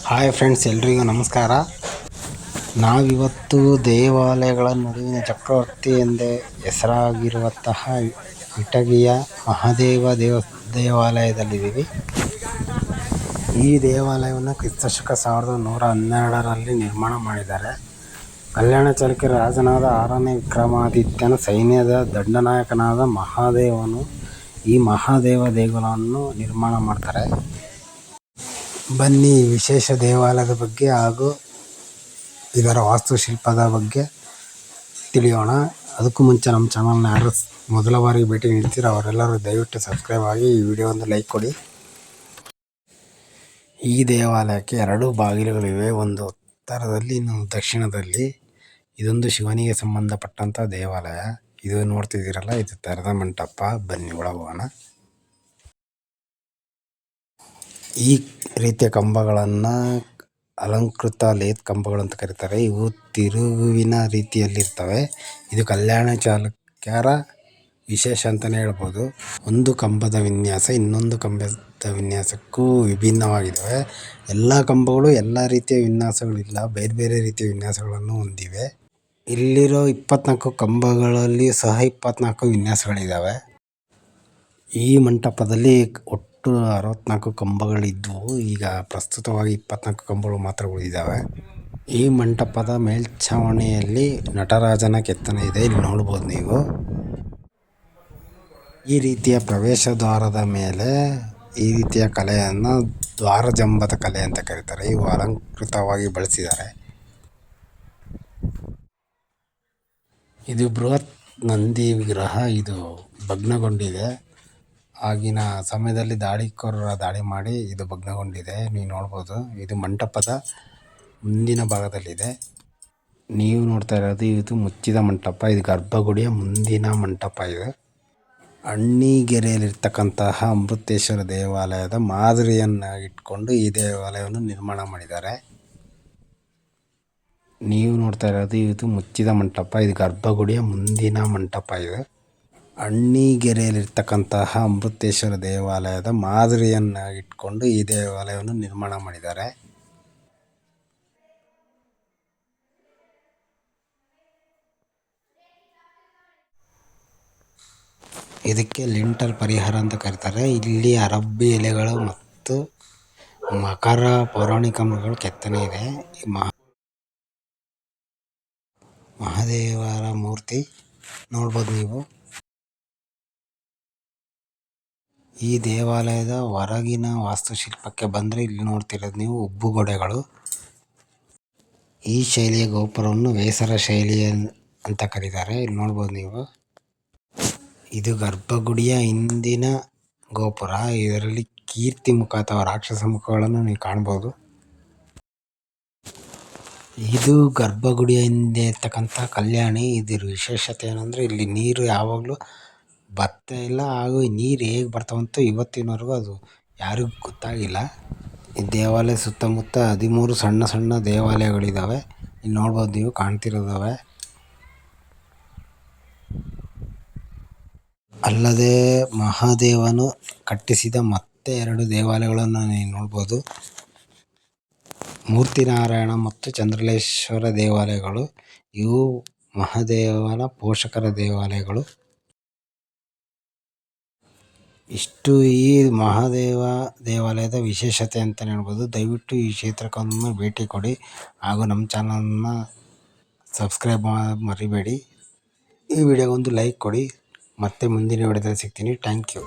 Hi friends, ಎಲ್ರಿಗೂ ನಮಸ್ಕಾರ. ನಾವಿವತ್ತು ದೇವಾಲಯಗಳ ನಡುವಿನ ಚಕ್ರವರ್ತಿ ಎಂದೇ ಹೆಸರಾಗಿರುವಂತಹ ಇಟಗಿಯ ಮಹಾದೇವ ದೇವಾಲಯದಲ್ಲಿದ್ದೀವಿ. ಈ ದೇವಾಲಯವನ್ನು ಕ್ರಿಸ್ತಶಕ 1112ರಲ್ಲಿ ನಿರ್ಮಾಣ ಮಾಡಿದ್ದಾರೆ. ಕಲ್ಯಾಣ ಚಾಲುಕ್ಯ ರಾಜನಾದ 6ನೇ ವಿಕ್ರಮಾದಿತ್ಯನ ಸೈನ್ಯದ ದಂಡನಾಯಕನಾದ ಮಹಾದೇವನು ಈ ಮಹಾದೇವ ದೇಗುಲವನ್ನು ನಿರ್ಮಾಣ ಮಾಡ್ತಾರೆ. ಬನ್ನಿ ವಿಶೇಷ ದೇವಾಲಯದ ಬಗ್ಗೆ ಹಾಗೂ ಇದರ ವಾಸ್ತುಶಿಲ್ಪದ ಬಗ್ಗೆ ತಿಳಿಯೋಣ. ಅದಕ್ಕೂ ಮುಂಚೆ ನಮ್ಮ ಚಾನಲ್ನ ಯಾರು ಮೊದಲ ಬಾರಿಗೆ ಭೇಟಿ ನೀಡ್ತೀರ ಅವರೆಲ್ಲರೂ ದಯವಿಟ್ಟು ಸಬ್ಸ್ಕ್ರೈಬ್ ಆಗಿ ಈ ವಿಡಿಯೋವನ್ನು ಲೈಕ್ ಕೊಡಿ. ಈ ದೇವಾಲಯಕ್ಕೆ 2 ಬಾಗಿಲುಗಳಿವೆ, ಒಂದು ಉತ್ತರದಲ್ಲಿ ಇನ್ನೊಂದು ದಕ್ಷಿಣದಲ್ಲಿ. ಇದೊಂದು ಶಿವನಿಗೆ ಸಂಬಂಧಪಟ್ಟಂಥ ದೇವಾಲಯ. ಇದು ನೋಡ್ತಿದ್ದೀರಲ್ಲ, ಇದು ತೆರೆದ ಮಂಟಪ. ಬನ್ನಿ ಒಳಗೋಣ. ಈ ರೀತಿಯ ಕಂಬಗಳನ್ನು ಅಲಂಕೃತ ಲೇತ್ ಕಂಬಗಳು ಅಂತ ಕರೀತಾರೆ. ಇವು ತಿರುವಿನ ರೀತಿಯಲ್ಲಿರ್ತವೆ. ಇದು ಕಲ್ಯಾಣ ಚಾಲುಕ್ಯರ ವಿಶೇಷ ಅಂತಲೇ ಹೇಳ್ಬೋದು. ಒಂದು ಕಂಬದ ವಿನ್ಯಾಸ ಇನ್ನೊಂದು ಕಂಬದ ವಿನ್ಯಾಸಕ್ಕೂ ವಿಭಿನ್ನವಾಗಿದ್ದಾವೆ. ಎಲ್ಲ ಕಂಬಗಳು ಎಲ್ಲ ರೀತಿಯ ವಿನ್ಯಾಸಗಳಿಲ್ಲ, ಬೇರೆ ಬೇರೆ ರೀತಿಯ ವಿನ್ಯಾಸಗಳನ್ನು ಹೊಂದಿವೆ. ಇಲ್ಲಿರೋ 24 ಕಂಬಗಳಲ್ಲಿ ಸಹ 24 ವಿನ್ಯಾಸಗಳಿದ್ದಾವೆ. ಈ ಮಂಟಪದಲ್ಲಿ ಒಟ್ಟು 64 ಕಂಬಗಳಿದ್ವು. ಈಗ ಪ್ರಸ್ತುತವಾಗಿ 24 ಕಂಬಗಳು ಮಾತ್ರ ಉಳಿದಿದ್ದಾವೆ. ಈ ಮಂಟಪದ ಮೇಲ್ಛಾವಣಿಯಲ್ಲಿ ನಟರಾಜನ ಕೆತ್ತನೆ ಇದೆ, ಇಲ್ಲಿ ನೋಡ್ಬೋದು ನೀವು. ಈ ರೀತಿಯ ಪ್ರವೇಶ ದ್ವಾರದ ಮೇಲೆ ಈ ರೀತಿಯ ಕಲೆಯನ್ನು ದ್ವಾರಜಂಬದ ಕಲೆ ಅಂತ ಕರೀತಾರೆ. ಇವು ಅಲಂಕೃತವಾಗಿ ಬಳಸಿದ್ದಾರೆ. ಇದು ಬೃಹತ್ ನಂದಿ ವಿಗ್ರಹ. ಇದು ಭಗ್ನಗೊಂಡಿದೆ. ಆಗಿನ ಸಮಯದಲ್ಲಿ ದಾಳಿಕೋರರ ದಾಳಿ ಮಾಡಿ ಇದು ಭಗ್ನಗೊಂಡಿದೆ, ನೀವು ನೋಡ್ಬೋದು. ಇದು ಮಂಟಪದ ಮುಂದಿನ ಭಾಗದಲ್ಲಿದೆ. ನೀವು ನೋಡ್ತಾ ಇರೋದು ಇದು ಮುಚ್ಚಿದ ಮಂಟಪ. ಇದು ಗರ್ಭಗುಡಿಯ ಮುಂದಿನ ಮಂಟಪ. ಇದು ಅಣ್ಣಿಗೇರಿಯಲ್ಲಿರ್ತಕ್ಕಂತಹ ಅಮೃತೇಶ್ವರ ದೇವಾಲಯದ ಮಾದರಿಯನ್ನು ಇಟ್ಕೊಂಡು ಈ ದೇವಾಲಯವನ್ನು ನಿರ್ಮಾಣ ಮಾಡಿದ್ದಾರೆ. ನೀವು ನೋಡ್ತಾ ಇರೋದು ಇದು ಮುಚ್ಚಿದ ಮಂಟಪ. ಇದು ಗರ್ಭಗುಡಿಯ ಮುಂದಿನ ಮಂಟಪ. ಇದು ಅಣ್ಣಿಗೇರಿಯಲ್ಲಿರ್ತಕ್ಕಂತಹ ಅಮೃತೇಶ್ವರ ದೇವಾಲಯದ ಮಾದರಿಯನ್ನು ಇಟ್ಕೊಂಡು ಈ ದೇವಾಲಯವನ್ನು ನಿರ್ಮಾಣ ಮಾಡಿದ್ದಾರೆ. ಇದಕ್ಕೆ ಲಿಂಟಲ್ ಪರಿಹಾರ ಅಂತ ಕರೀತಾರೆ. ಇಲ್ಲಿ ಅರಬ್ಬಿ ಎಲೆಗಳು ಮತ್ತು ಮಕರ ಪೌರಾಣಿಕ ಮೃಗಗಳ ಕೆತ್ತನೆ ಇದೆ. ಮಹಾದೇವರ ಮೂರ್ತಿ ನೋಡ್ಬೋದು ನೀವು. ಈ ದೇವಾಲಯದ ಹೊರಗಿನ ವಾಸ್ತುಶಿಲ್ಪಕ್ಕೆ ಬಂದರೆ ಇಲ್ಲಿ ನೋಡ್ತಿರೋದು ನೀವು ಉಬ್ಬುಗೋಡೆಗಳು. ಈ ಶೈಲಿಯ ಗೋಪುರವನ್ನು ವೇಸರ ಶೈಲಿ ಅಂತ ಕರೀತಾರೆ. ಇಲ್ಲಿ ನೋಡ್ಬೋದು ನೀವು. ಇದು ಗರ್ಭಗುಡಿಯ ಹಿಂದಿನ ಗೋಪುರ. ಇದರಲ್ಲಿ ಕೀರ್ತಿ ಮುಖ ಅಥವಾ ರಾಕ್ಷಸ ಮುಖಗಳನ್ನು ನೀವು ಕಾಣ್ಬೋದು. ಇದು ಗರ್ಭಗುಡಿಯ ಹಿಂದೆ ಇರ್ತಕ್ಕಂಥ ಕಲ್ಯಾಣಿ. ಇದರ ವಿಶೇಷತೆ ಏನಂದರೆ ಇಲ್ಲಿ ನೀರು ಯಾವಾಗಲೂ ಬರ್ತಾ ಇಲ್ಲ, ಹಾಗೂ ನೀರು ಹೇಗೆ ಬರ್ತಾವಂತೂ ಇವತ್ತಿನವರೆಗೂ ಅದು ಯಾರಿಗೂ ಗೊತ್ತಾಗಿಲ್ಲ. ಈ ದೇವಾಲಯ ಸುತ್ತಮುತ್ತ 13 ಸಣ್ಣ ಸಣ್ಣ ದೇವಾಲಯಗಳಿದ್ದಾವೆ. ಇಲ್ಲಿ ನೋಡ್ಬೋದು ನೀವು, ಕಾಣ್ತಿರೋದವೆ. ಅಲ್ಲದೆ ಮಹಾದೇವನು ಕಟ್ಟಿಸಿದ ಮತ್ತೆ 2 ದೇವಾಲಯಗಳನ್ನು ನೀವು ನೋಡ್ಬೋದು. ಮೂರ್ತಿನಾರಾಯಣ ಮತ್ತು ಚಂದ್ರಲೇಶ್ವರ ದೇವಾಲಯಗಳು. ಇವು ಮಹಾದೇವನ ಪೋಷಕರ ದೇವಾಲಯಗಳು. ಇಷ್ಟು ಈ ಮಹಾದೇವ ದೇವಾಲಯದ ವಿಶೇಷತೆ ಅಂತಲೇ ಹೇಳ್ಬೋದು. ದಯವಿಟ್ಟು ಈ ಕ್ಷೇತ್ರಕ್ಕೊಮ್ಮೆ ಭೇಟಿ ಕೊಡಿ, ಹಾಗೂ ನಮ್ಮ ಚಾನಲ್ನ ಸಬ್ಸ್ಕ್ರೈಬ್ ಮರಿಬೇಡಿ. ಈ ವಿಡಿಯೋಗೊಂದು ಲೈಕ್ ಕೊಡಿ. ಮತ್ತೆ ಮುಂದಿನ ವಿಡಿಯೋದಲ್ಲಿ ಸಿಗ್ತೀನಿ. Thank you.